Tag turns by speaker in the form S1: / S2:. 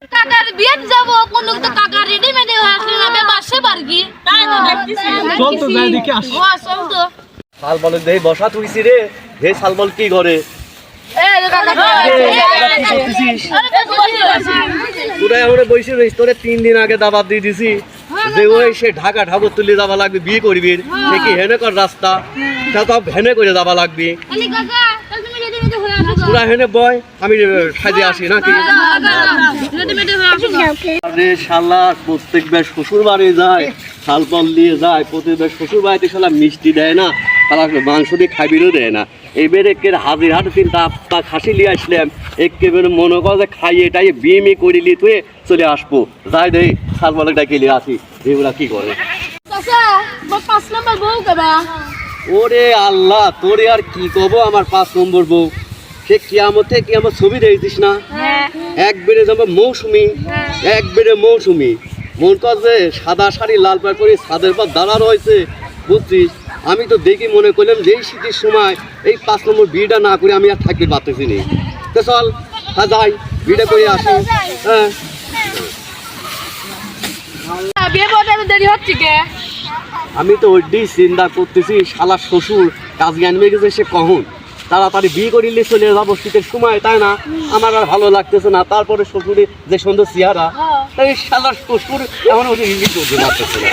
S1: কাকার বিয়েত যাব কোন তো কাকা রেডি মেডি হয়ে আসলে না বাসে পারগি তাই তো দেখতেছি
S2: চল তো যাই দেখি আস
S1: ও চল তো
S3: শাল বলে দেই বসা তুইছি রে হে শাল বল কি করে
S1: এই কাকা
S3: তোরা আমরা বসে রইস তোরে 3 দিন আগে দাবাত দিয়ে দিছি যে ওই সে ঢাকা ঠাকুর তুলে যাবা লাগবে বিয়ে করবি সে কি হেনে কর রাস্তা তা তো ভেনে করে যাবা লাগবে
S1: আলি কাকা তাহলে তুমি রেডি মেডি হয়ে আসো
S3: তোরা হেনে বয় আমি সাজে আসি নাকি
S1: রেডি মেডি হয়ে আসো
S3: আরে শালা প্রত্যেকবার শ্বশুর বাড়ি যায় শালপল দিয়ে যায় প্রত্যেকবার শ্বশুর বাড়িতে শালা মিষ্টি দেয় না শালা মাংস দিয়ে খাইবিরও দেয় না এবারে একের হাজির হাট তিন তা খাসি নিয়ে আসলাম একেবারে মনে কর যে খাইয়ে এটাই বিয়ে করিলি তুই চলে আসবো যাই দেই শালপল ডাকে নিয়ে আসি এগুলা কি করে
S1: কাকা 5 নাম্বার বউ কেবা
S3: ওরে আল্লাহ তোরে আর কি কব আমার 5 নম্বর বউ সে কিয়ামতে কি আমার ছবি দেখছিস না একবারে যাবো মৌসুমি একবারে মৌসুমি মন কর যে সাদা শাড়ি লাল পাড় করে ছাদের পর দাঁড়া রয়েছে বুঝছিস আমি তো দেখি মনে করলাম যে এই শীতের সময় এই 5 নম্বর বিয়েটা না করে আমি আর থাকতে পারতেছি না তো চল হ্যাঁ যাই বিয়েটা করে আসি হ্যাঁ
S1: বিয়ে করতে দেরি হচ্ছে কে
S3: আমি তো ওইটাই চিন্তা করতেছি শালা শ্বশুর কাজ জ্ঞান মেয়ে গেছে সে কখন তাড়াতাড়ি বিয়ে করিলে চলে যাবো শীতের সময় তাই না আমার আর ভালো লাগতেছে না তারপরে শ্বশুরে যে সুন্দর চেহারা তাই শালা শ্বশুর এমন ইঙ্গিত করতে পারতেছে না